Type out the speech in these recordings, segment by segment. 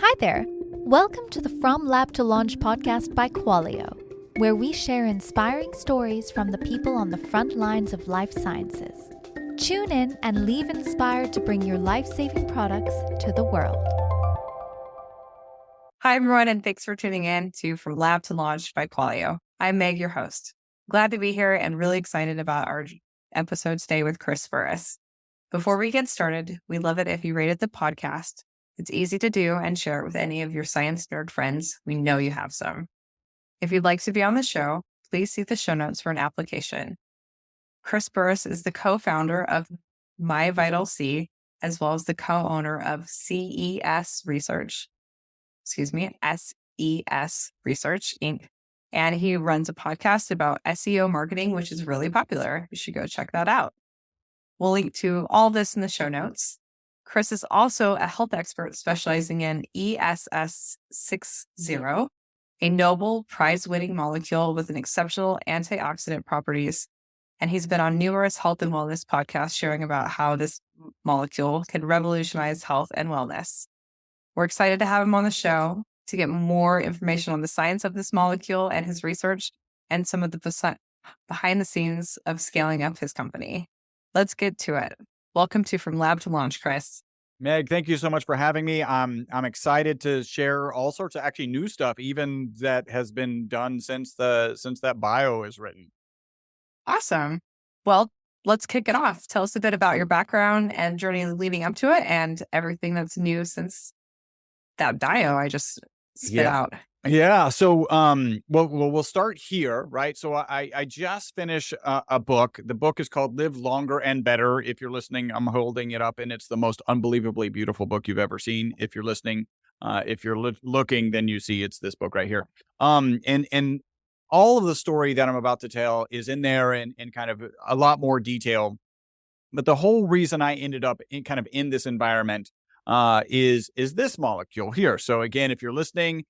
Hi there. Welcome to the From Lab to Launch podcast by Qualio, where we share inspiring stories from the people on the front lines of life sciences. Tune in and leave inspired to bring your life-saving products to the world. Hi, everyone, and thanks for tuning in to From Lab to Launch by Qualio. I'm Meg, your host. Glad to be here and really excited about our episode today with Chris Burres. Before we get started, we'd love it if you rated the podcast. It's easy to do and share it with any of your science nerd friends. We know you have some. If you'd like to be on the show, please see the show notes for an application. Chris Burres is the co-founder of MyVitalC, as well as the co-owner of SES Research, Inc. And he runs a podcast about SEO marketing, which is really popular. You should go check that out. We'll link to all this in the show notes. Chris is also a health expert specializing in ESS60, a Nobel Prize-winning molecule with an exceptional antioxidant properties. And he's been on numerous health and wellness podcasts sharing about how this molecule can revolutionize health and wellness. We're excited to have him on the show to get more information on the science of this molecule and his research and some of the behind the scenes of scaling up his company. Let's get to it. Welcome to From Lab to Launch, Chris. Meg, thank you so much for having me. I'm excited to share all sorts of actually new stuff, even that has been done since that bio is written. Awesome. Well, let's kick it off. Tell us a bit about your background and journey leading up to it and everything that's new since that bio I just spit out. Yeah. So, we'll start here, right? So I just finished a book. The book is called Live Longer and Better. If you're listening, I'm holding it up and it's the most unbelievably beautiful book you've ever seen. If you're listening, if you're looking, then you see it's this book right here. And all of the story that I'm about to tell is in there in kind of a lot more detail. But the whole reason I ended up in this environment is this molecule here. So again, if you're listening,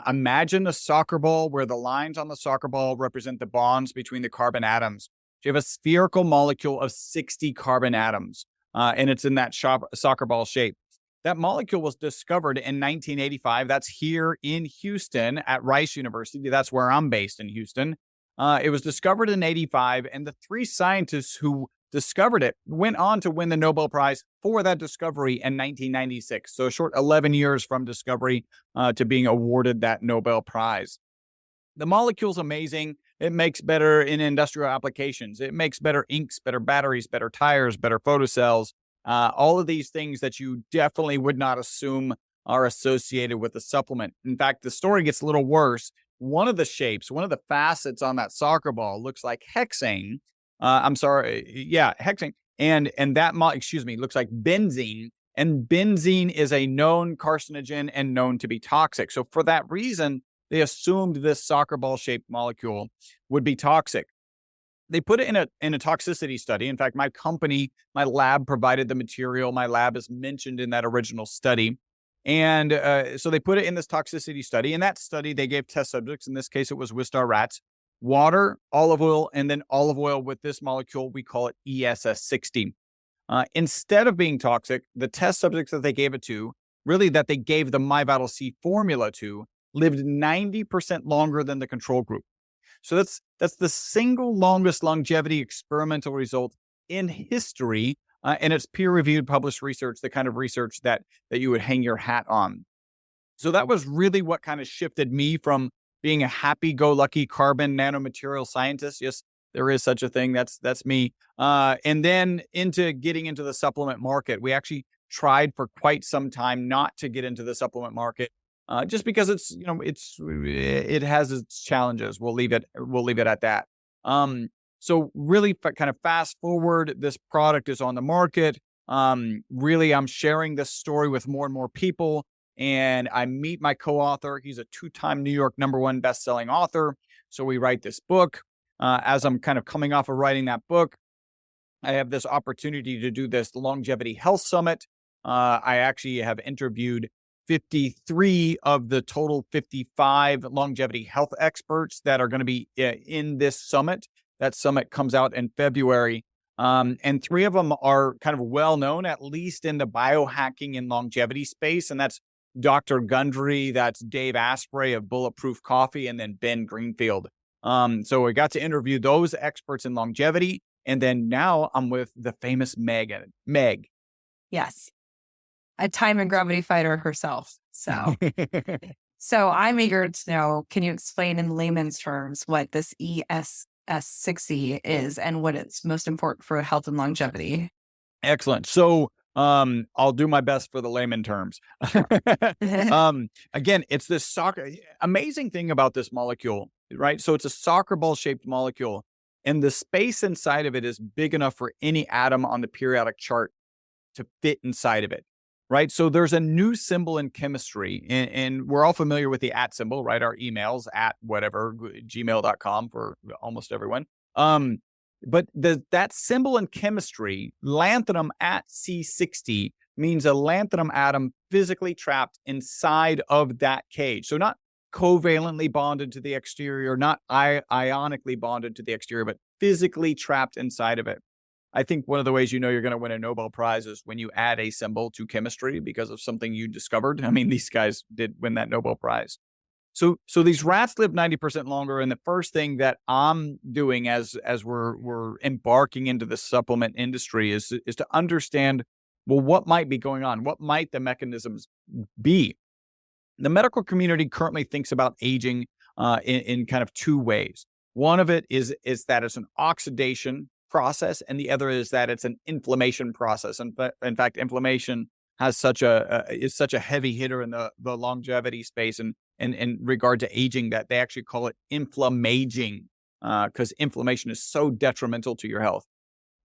imagine a soccer ball where the lines on the soccer ball represent the bonds between the carbon atoms. So you have a spherical molecule of 60 carbon atoms, and it's in that soccer ball shape. That molecule was discovered in 1985. That's here in Houston at Rice University. That's where I'm based in Houston. It was discovered in 85, and the three scientists who discovered it went on to win the Nobel Prize for that discovery in 1996. So a short 11 years from discovery to being awarded that Nobel Prize. The molecule's amazing. It makes better in industrial applications. It makes better inks, better batteries, better tires, better photocells. All of these things that you definitely would not assume are associated with the supplement. In fact, the story gets a little worse. One of the facets on that soccer ball looks like hexane. Hexane. And that looks like benzene. And benzene is a known carcinogen and known to be toxic. So for that reason, they assumed this soccer ball shaped molecule would be toxic. They put it in a toxicity study. In fact, my lab provided the material. My lab is mentioned in that original study. And so they put it in this toxicity study. In that study, they gave test subjects. In this case, it was Wistar rats. Water, olive oil, and then olive oil with this molecule. We call it ESS60. Instead of being toxic, the test subjects that they gave it to, that they gave the MyVitalC formula to, lived 90% longer than the control group. So that's the single longest longevity experimental result in history, and it's peer-reviewed, published research, the kind of research that you would hang your hat on. So that was really what kind of shifted me from being a happy-go-lucky carbon nanomaterial scientist. Yes, there is such a thing. That's me. And then into getting into the supplement market. We actually tried for quite some time not to get into the supplement market, just because it has its challenges. We'll leave it at that. So really kind of fast forward, this product is on the market. Really, I'm sharing this story with more and more people. And I meet my co-author. He's a 2-time New York #1 best-selling author. So we write this book. As I'm kind of coming off of writing that book, I have this opportunity to do this longevity health summit. I actually have interviewed 53 of the total 55 longevity health experts that are going to be in this summit. That summit comes out in February. And 3 of them are kind of well known, at least in the biohacking and longevity space. And that's Dr. Gundry, that's Dave Asprey of Bulletproof Coffee, and then Ben Greenfield. So I got to interview those experts in longevity. And then now I'm with the famous Meg. Yes. A time and gravity fighter herself. So I'm eager to know, can you explain in layman's terms what this ESS60 is and what it's most important for health and longevity? Excellent. So I'll do my best for the layman terms. Again, it's this amazing thing about this molecule, right? So it's a soccer ball shaped molecule, and the space inside of it is big enough for any atom on the periodic chart to fit inside of it, right? So there's a new symbol in chemistry, and we're all familiar with the @ symbol, right? Our emails at whatever, gmail.com for almost everyone. But that symbol in chemistry, lanthanum at C60, means a lanthanum atom physically trapped inside of that cage. So not covalently bonded to the exterior, not ionically bonded to the exterior, but physically trapped inside of it. I think one of the ways you know you're going to win a Nobel Prize is when you add a symbol to chemistry because of something you discovered. I mean, these guys did win that Nobel Prize. So these rats live 90% longer. And the first thing that I'm doing as we're embarking into the supplement industry is to understand, well, what might be going on? What might the mechanisms be? The medical community currently thinks about aging in kind of two ways. One of it is that it's an oxidation process, and the other is that it's an inflammation process. And in fact, inflammation has is such a heavy hitter in the longevity space and in regard to aging that they actually call it inflammaging because inflammation is so detrimental to your health.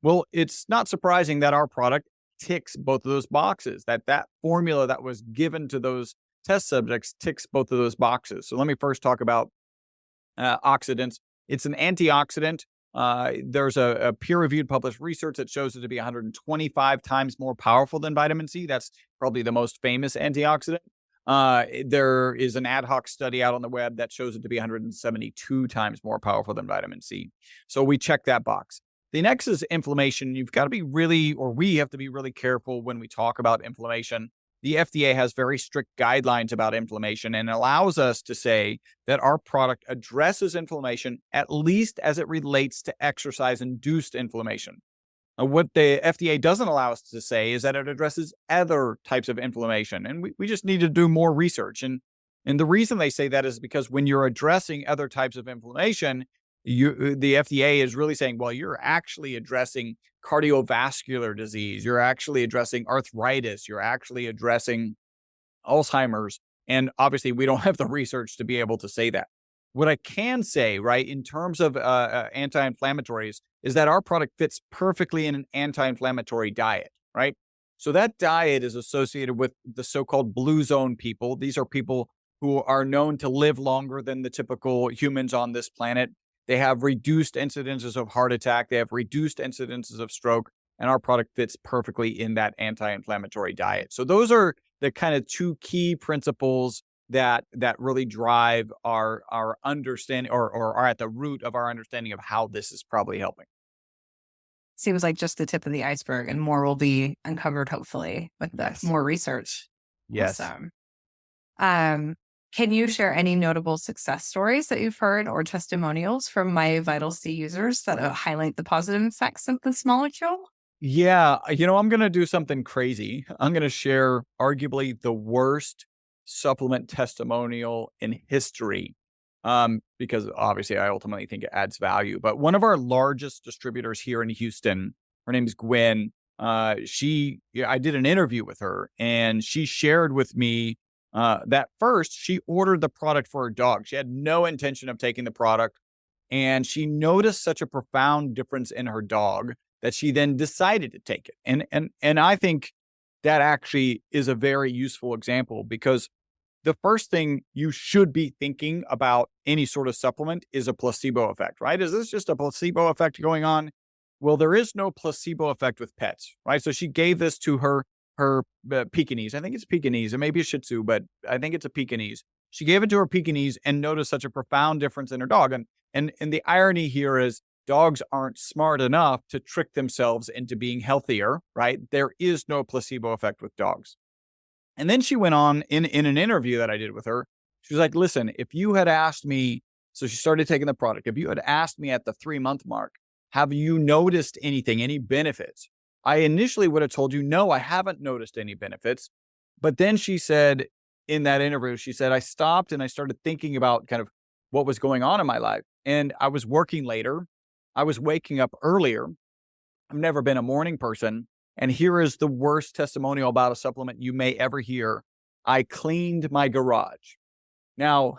Well, it's not surprising that our product ticks both of those boxes, that formula that was given to those test subjects ticks both of those boxes. So let me first talk about oxidants. It's an antioxidant. There's a peer-reviewed published research that shows it to be 125 times more powerful than vitamin C. That's probably the most famous antioxidant. There is an ad hoc study out on the web that shows it to be 172 times more powerful than vitamin C. So we check that box. The next is inflammation. You've got to be we have to be really careful when we talk about inflammation. The FDA has very strict guidelines about inflammation and allows us to say that our product addresses inflammation, at least as it relates to exercise-induced inflammation. What the FDA doesn't allow us to say is that it addresses other types of inflammation. And we just need to do more research. And the reason they say that is because when you're addressing other types of inflammation, the FDA is really saying, well, you're actually addressing cardiovascular disease. You're actually addressing arthritis. You're actually addressing Alzheimer's. And obviously, we don't have the research to be able to say that. What I can say, right, in terms of anti-inflammatories, is that our product fits perfectly in an anti-inflammatory diet, right? So that diet is associated with the so-called blue zone people. These are people who are known to live longer than the typical humans on this planet. They have reduced incidences of heart attack. They have reduced incidences of stroke, and our product fits perfectly in that anti-inflammatory diet. So those are the kind of two key principles that really drive our understanding or are at the root of our understanding of how this is probably helping. Seems like just the tip of the iceberg, and more will be uncovered hopefully with more research. Yes. Awesome. Can you share any notable success stories that you've heard or testimonials from MyVitalC users that highlight the positive effects of this molecule? Yeah, I'm going to do something crazy. I'm going to share arguably the worst supplement testimonial in history because obviously I ultimately think it adds value. But one of our largest distributors here in Houston, her name is Gwen. I did an interview with her, and she shared with me that first she ordered the product for her dog. She had no intention of taking the product, and she noticed such a profound difference in her dog that she then decided to take it. And I think that actually is a very useful example, because the first thing you should be thinking about any sort of supplement is a placebo effect, right? Is this just a placebo effect going on? Well, there is no placebo effect with pets, right? So she gave this to her Pekingese. I think it's Pekingese. It may be a Shih Tzu, but I think it's a Pekingese. She gave it to her Pekingese and noticed such a profound difference in her dog. And the irony here is dogs aren't smart enough to trick themselves into being healthier, right? There is no placebo effect with dogs. And then she went on in an interview that I did with her. She was like, listen, if you had asked me, so she started taking the product. If you had asked me at the 3-month mark, have you noticed anything, any benefits? I initially would have told you, no, I haven't noticed any benefits. But then she said in that interview, she said, I stopped and I started thinking about kind of what was going on in my life. And I was working later. I was waking up earlier. I've never been a morning person. And here is the worst testimonial about a supplement you may ever hear. I cleaned my garage. Now,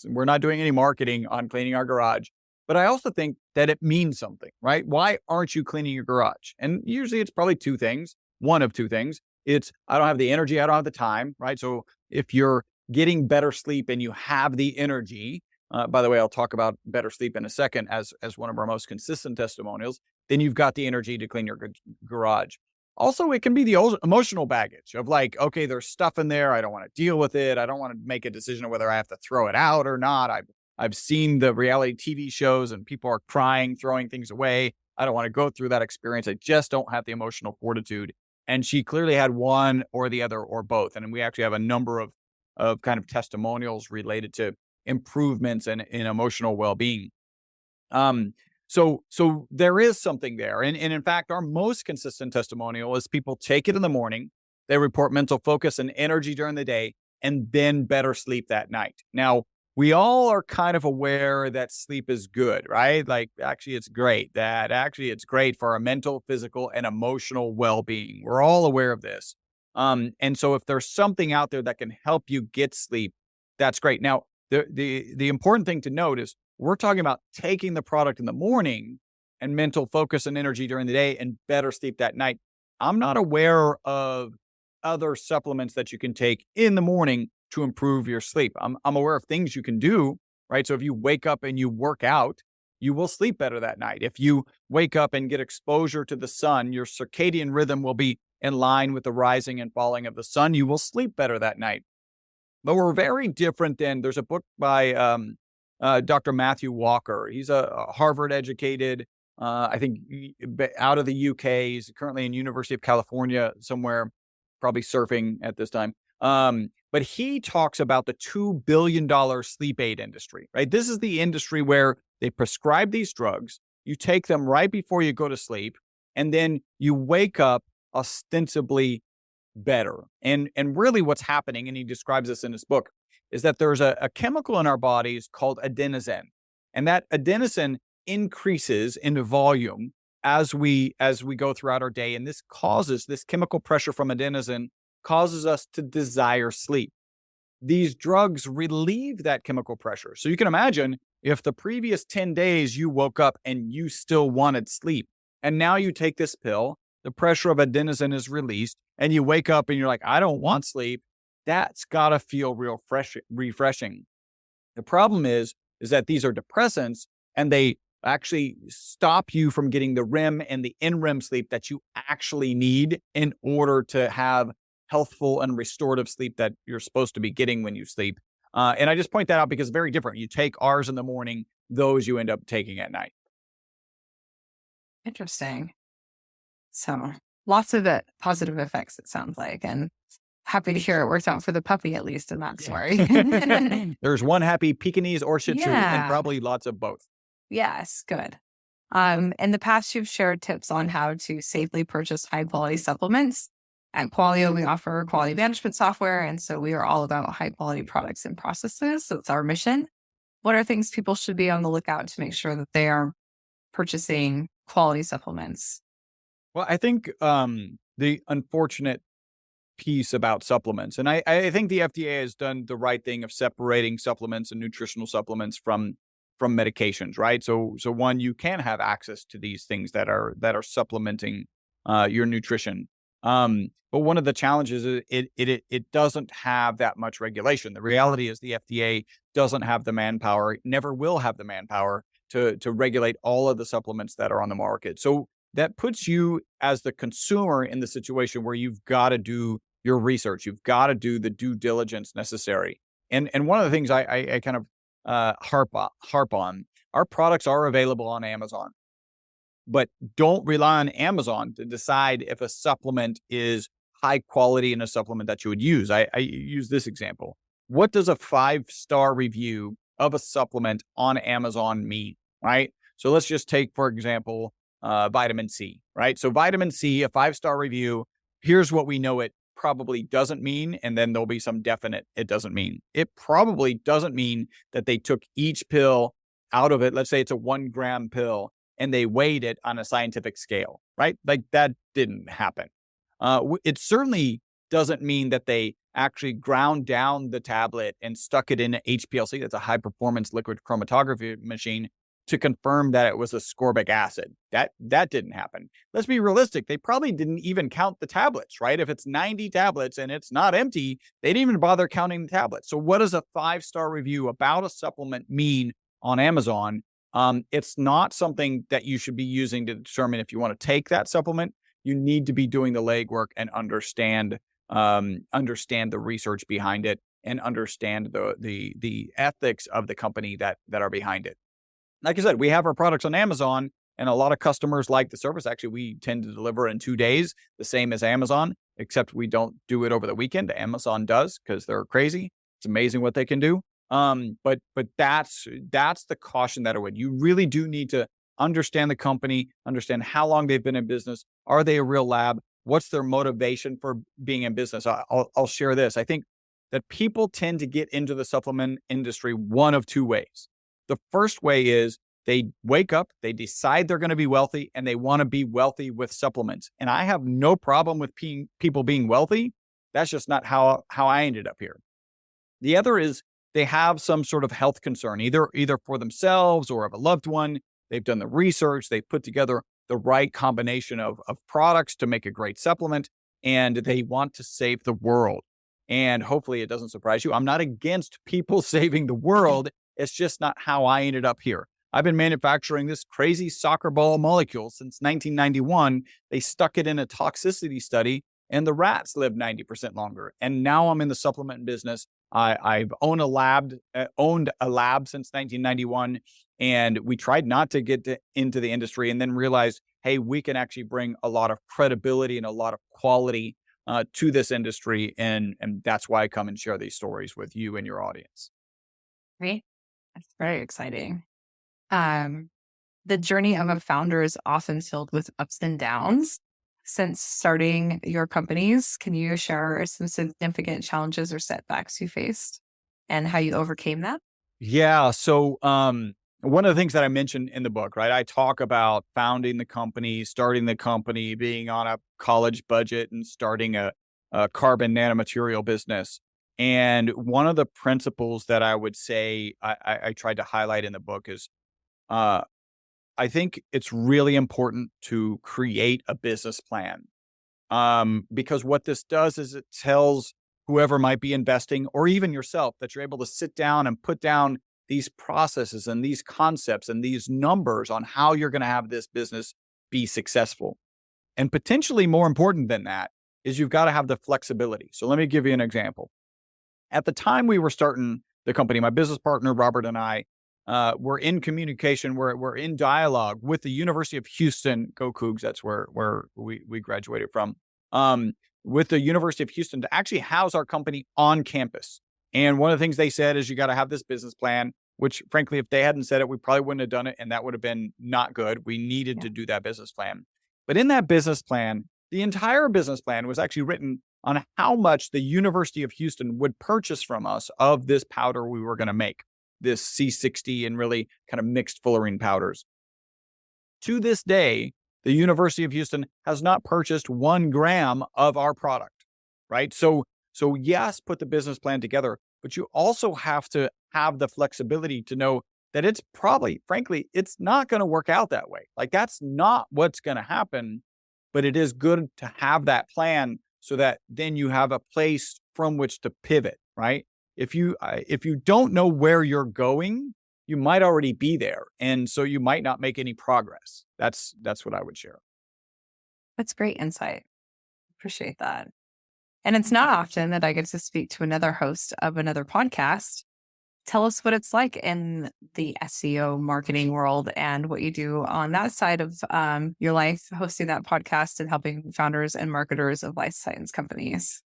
we're not doing any marketing on cleaning our garage, but I also think that it means something, right? Why aren't you cleaning your garage? And usually it's probably two things, one of two things. It's, I don't have the energy, I don't have the time, right? So if you're getting better sleep and you have the energy, by the way, I'll talk about better sleep in a second as one of our most consistent testimonials, then you've got the energy to clean your garage. Also, it can be the emotional baggage of like, okay, there's stuff in there. I don't want to deal with it. I don't want to make a decision of whether I have to throw it out or not. I've seen the reality TV shows and people are crying, throwing things away. I don't want to go through that experience. I just don't have the emotional fortitude. And she clearly had one or the other or both. And we actually have a number of kind of testimonials related to improvements in emotional well-being. So there is something there. And in fact, our most consistent testimonial is people take it in the morning, they report mental focus and energy during the day, and then better sleep that night. Now, we all are kind of aware that sleep is good, right? Like, actually, it's great. That actually it's great for our mental, physical, and emotional well-being. We're all aware of this. And so if there's something out there that can help you get sleep, that's great. Now, the important thing to note is we're talking about taking the product in the morning and mental focus and energy during the day and better sleep that night. I'm not aware of other supplements that you can take in the morning to improve your sleep. I'm aware of things you can do, right? So if you wake up and you work out, you will sleep better that night. If you wake up and get exposure to the sun, your circadian rhythm will be in line with the rising and falling of the sun. You will sleep better that night. But we're very different than, there's a book by Dr. Matthew Walker. He's a Harvard educated, I think out of the UK. He's currently in University of California somewhere, probably surfing at this time. But he talks about the $2 billion sleep aid industry, right? This is the industry where they prescribe these drugs. You take them right before you go to sleep, and then you wake up ostensibly better. And really what's happening, and he describes this in his book, is that there's a chemical in our bodies called adenosine. And that adenosine increases in volume as we go throughout our day. And this chemical pressure from adenosine causes us to desire sleep. These drugs relieve that chemical pressure. So you can imagine if the previous 10 days you woke up and you still wanted sleep, and now you take this pill, the pressure of adenosine is released, and you wake up and you're like, I don't want sleep. That's got to feel real refreshing. The problem is that these are depressants, and they actually stop you from getting the REM and the NREM sleep that you actually need in order to have healthful and restorative sleep that you're supposed to be getting when you sleep. And I just point that out because it's very different. You take ours in the morning, those you end up taking at night. Interesting. So lots of positive effects, it sounds like. And happy to hear it worked out for the puppy, at least in that story. There's one happy Pekingese or Shih Tzu, and probably lots of both. Yes, good. In the past, you've shared tips on how to safely purchase high quality supplements. At Qualio, we offer quality management software, and so we are all about high quality products and processes. So it's our mission. What are things people should be on the lookout to make sure that they are purchasing quality supplements? Well, I think the unfortunate piece about supplements, and I think the FDA has done the right thing of separating supplements and nutritional supplements from medications, right? So one, you can have access to these things that are supplementing your nutrition. But one of the challenges is it doesn't have that much regulation. The reality is the FDA doesn't have the manpower, never will have the manpower to regulate all of the supplements that are on the market. So that puts you as the consumer in the situation where you've got to do your research. You've got to do the due diligence necessary. And one of the things I kind of harp on, our products are available on Amazon, but don't rely on Amazon to decide if a supplement is high quality in a supplement that you would use. I use this example. What does a 5-star review of a supplement on Amazon mean, right? So let's just take, for example, vitamin C, right? So vitamin C, a 5-star review, here's what we know it probably doesn't mean, and then there'll be some definite it doesn't mean. It probably doesn't mean that they took each pill out of it. Let's say it's a 1-gram pill and they weighed it on a scientific scale, right? Like that didn't happen. It certainly doesn't mean that they actually ground down the tablet and stuck it in an HPLC, that's a high performance liquid chromatography machine, to confirm that it was ascorbic acid. That didn't happen. Let's be realistic. They probably didn't even count the tablets, right? If it's 90 tablets and it's not empty, they didn't even bother counting the tablets. So what does a 5-star review about a supplement mean on Amazon? It's not something that you should be using to determine if you want to take that supplement. You need to be doing the legwork and understand the research behind it and understand the ethics of the company that are behind it. Like I said, we have our products on Amazon and a lot of customers like the service. Actually, we tend to deliver in 2 days, the same as Amazon, except we don't do it over the weekend. Amazon does because they're crazy. It's amazing what they can do. But that's the caution that I would. You really do need to understand the company, understand how long they've been in business. Are they a real lab? What's their motivation for being in business? I'll share this. I think that people tend to get into the supplement industry one of 2 ways. The first way is they wake up, they decide they're going to be wealthy, and they want to be wealthy with supplements. And I have no problem with people being wealthy. That's just not how I ended up here. The other is they have some sort of health concern, either for themselves or of a loved one. They've done the research, they've put together the right combination of products to make a great supplement, and they want to save the world. And hopefully it doesn't surprise you. I'm not against people saving the world. It's just not how I ended up here. I've been manufacturing this crazy soccer ball molecule since 1991. They stuck it in a toxicity study and the rats lived 90% longer. And now I'm in the supplement business. I've owned a lab since 1991. And we tried not to get into the industry and then realized, hey, we can actually bring a lot of credibility and a lot of quality to this industry. And that's why I come and share these stories with you and your audience. Right. That's very exciting. The journey of a founder is often filled with ups and downs. Since starting your companies, can you share some significant challenges or setbacks you faced and how you overcame that? Yeah. So one of the things that I mentioned in the book, right? I talk about founding the company, starting the company, being on a college budget and starting a carbon nanomaterial business. And one of the principles that I would say I tried to highlight in the book is I think it's really important to create a business plan. Because what this does is it tells whoever might be investing or even yourself that you're able to sit down and put down these processes and these concepts and these numbers on how you're going to have this business be successful. And potentially more important than that is you've got to have the flexibility. So let me give you an example. At the time we were starting the company, my business partner, Robert, and I were in communication, we're in dialogue with the University of Houston, go Cougs, that's where we graduated from, with the University of Houston to actually house our company on campus. And one of the things they said is you got to have this business plan, which frankly, if they hadn't said it, we probably wouldn't have done it. And that would have been not good. We needed to do that business plan. But in that business plan, the entire business plan was actually written on how much the University of Houston would purchase from us of this powder we were going to make, this C60 and really kind of mixed fullerene powders. To this day, the University of Houston has not purchased 1 gram of our product, right? So yes, put the business plan together, but you also have to have the flexibility to know that it's probably, frankly, it's not going to work out that way. Like that's not what's going to happen, but it is good to have that plan so that then you have a place from which to pivot, right? If you don't know where you're going, you might already be there. And so you might not make any progress. That's what I would share. That's great insight. Appreciate that. And it's not often that I get to speak to another host of another podcast. tell us what it's like in the SEO marketing world and what you do on that side of your life, hosting that podcast and helping founders and marketers of life science companies.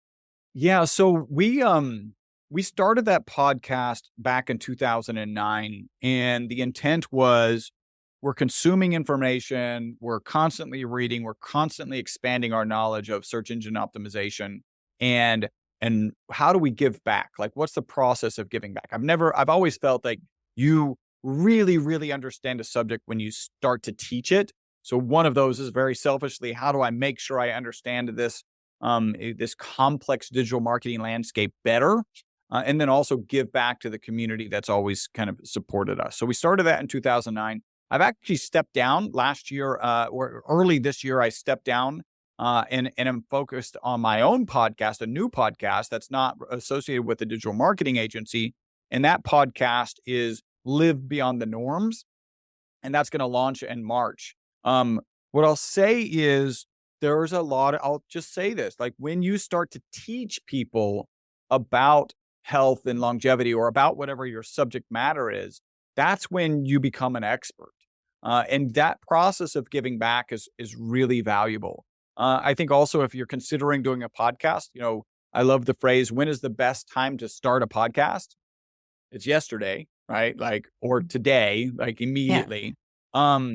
Yeah, so we started that podcast back in 2009, and the intent was we're consuming information, we're constantly reading, we're constantly expanding our knowledge of search engine optimization, and how do we give back? Like, what's the process of giving back? I've always felt like you really, really understand a subject when you start to teach it. So one of those is very selfishly, how do I make sure I understand this complex digital marketing landscape better? And then also give back to the community that's always kind of supported us. So we started that in 2009. I've actually stepped down last year, or early this year, I stepped down and I'm focused on my own podcast, a new podcast that's not associated with the digital marketing agency. And that podcast is Live Beyond the Norms. And that's going to launch in March. What I'll say is there's I'll just say this, like when you start to teach people about health and longevity or about whatever your subject matter is, that's when you become an expert. And that process of giving back is really valuable. I think also if you're considering doing a podcast, I love the phrase, when is the best time to start a podcast? It's yesterday, right? Or today, immediately. Yeah.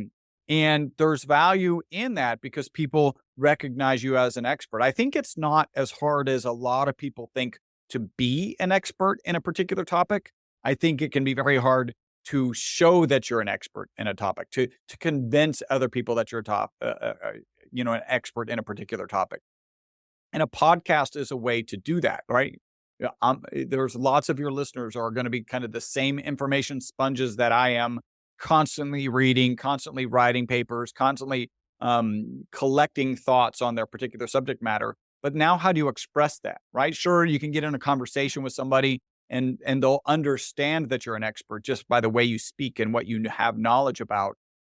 And there's value in that because people recognize you as an expert. I think it's not as hard as a lot of people think to be an expert in a particular topic. I think it can be very hard to show that you're an expert in a topic, to convince other people that you're an expert in a particular topic. And a podcast is a way to do that, right? There's lots of your listeners are going to be kind of the same information sponges that I am, constantly reading, constantly writing papers, constantly collecting thoughts on their particular subject matter. But now how do you express that, right? Sure, you can get in a conversation with somebody and they'll understand that you're an expert just by the way you speak and what you have knowledge about.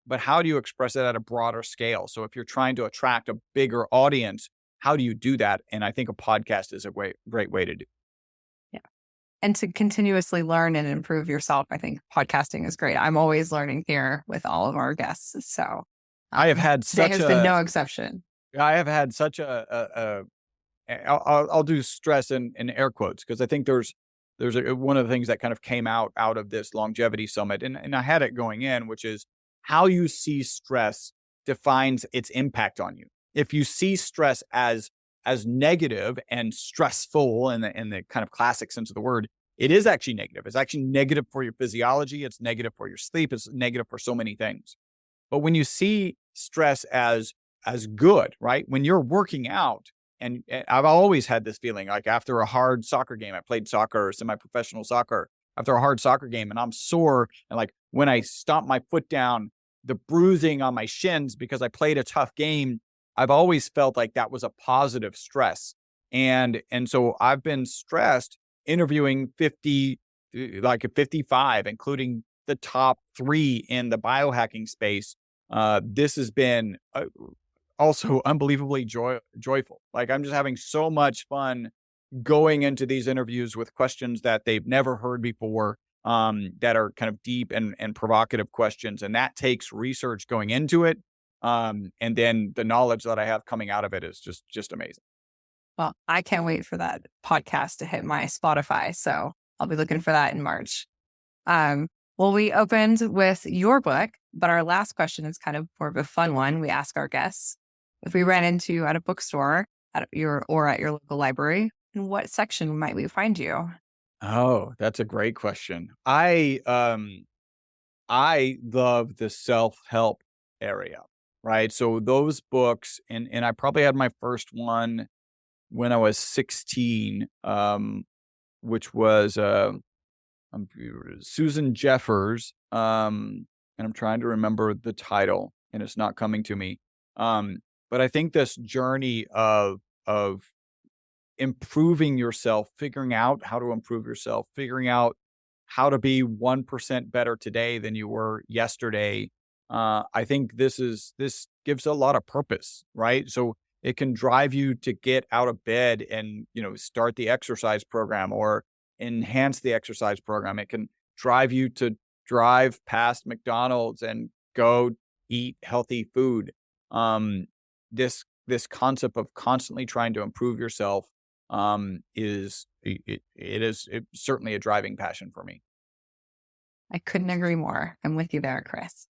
But how do you express it at a broader scale? So if you're trying to attract a bigger audience, how do you do that? And I think a podcast is a great way to do. Yeah. And to continuously learn and improve yourself, I think podcasting is great. I'm always learning here with all of our guests. So I have had today has been no exception. I have had such I'll do stress in air quotes because I think there's one of the things that kind of came out of this longevity summit, and I had it going in, which is how you see stress defines its impact on you. If you see stress as negative and stressful in the kind of classic sense of the word, it is actually negative. It's actually negative for your physiology. It's negative for your sleep. It's negative for so many things. But when you see stress as good, right? When you're working out, and I've always had this feeling like after a hard soccer game, I played soccer or semi-professional soccer, after a hard soccer game and I'm sore, and like when I stomp my foot down, the bruising on my shins because I played a tough game, I've always felt like that was a positive stress. And so I've been stressed interviewing 55, including the top 3 in the biohacking space. This has been also unbelievably joyful. Like I'm just having so much fun going into these interviews with questions that they've never heard before, that are kind of deep and provocative questions. And that takes research going into it. And then the knowledge that I have coming out of it is just amazing. Well, I can't wait for that podcast to hit my Spotify. So I'll be looking for that in March. Well, we opened with your book, but our last question is kind of more of a fun one. We ask our guests if we ran into you at a bookstore at your local library, in what section might we find you? Oh, that's a great question. I love the self-help area, right? So those books, and I probably had my first one when I was 16, which was Susan Jeffers, and I'm trying to remember the title, and it's not coming to me. But I think this journey of improving yourself, figuring out how to improve yourself, figuring out how to be 1% better today than you were yesterday. I think this gives a lot of purpose, right? So it can drive you to get out of bed and, start the exercise program, or enhance the exercise program. It can drive you to drive past McDonald's and go eat healthy food. This concept of constantly trying to improve yourself is certainly a driving passion for me. I couldn't agree more. I'm with you there, Chris.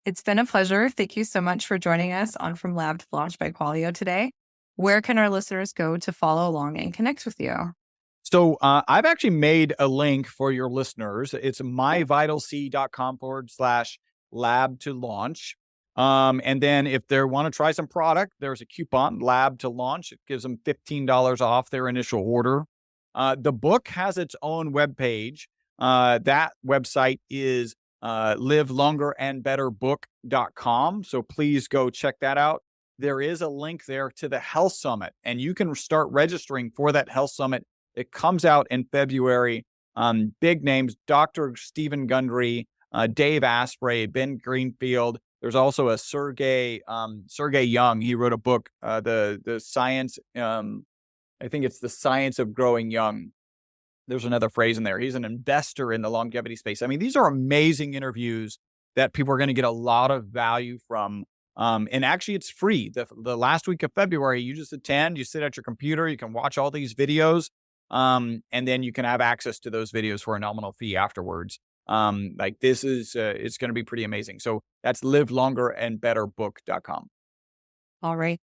It's been a pleasure. Thank you so much for joining us on From Lab to Launch by Qualio today. Where can our listeners go to follow along and connect with you? So I've actually made a link for your listeners. It's myvitalc.com/lab to launch. And then if they want to try some product, there's a coupon, lab to launch. It gives them $15 off their initial order. The book has its own webpage. That website is livelongerandbetterbook.com. So please go check that out. There is a link there to the Health Summit, and you can start registering for that Health Summit. It comes out in February. Big names, Dr. Stephen Gundry, Dave Asprey, Ben Greenfield. There's also a Sergey Young. He wrote a book, the science, I think it's The Science of Growing Young. There's another phrase in there. He's an investor in the longevity space. I mean, these are amazing interviews that people are going to get a lot of value from. And actually, it's free. The last week of February, you just attend, you sit at your computer, you can watch all these videos, and then you can have access to those videos for a nominal fee afterwards. This is, it's going to be pretty amazing. So that's livelongerandbetterbook.com. All right.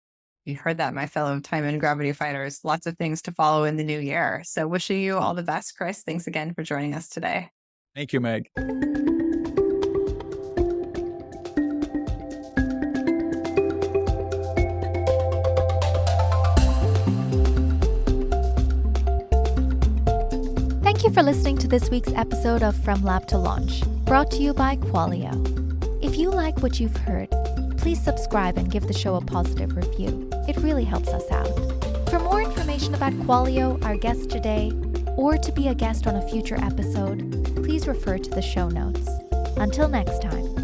You heard that, my fellow time and gravity fighters. Lots of things to follow in the new year. So wishing you all the best, Chris. Thanks again for joining us today. Thank you, Meg. Thank you for listening to this week's episode of From Lab to Launch, brought to you by Qualio. If you like what you've heard, please subscribe and give the show a positive review. It really helps us out. For more information about Qualio, our guest today, or to be a guest on a future episode, please refer to the show notes. Until next time.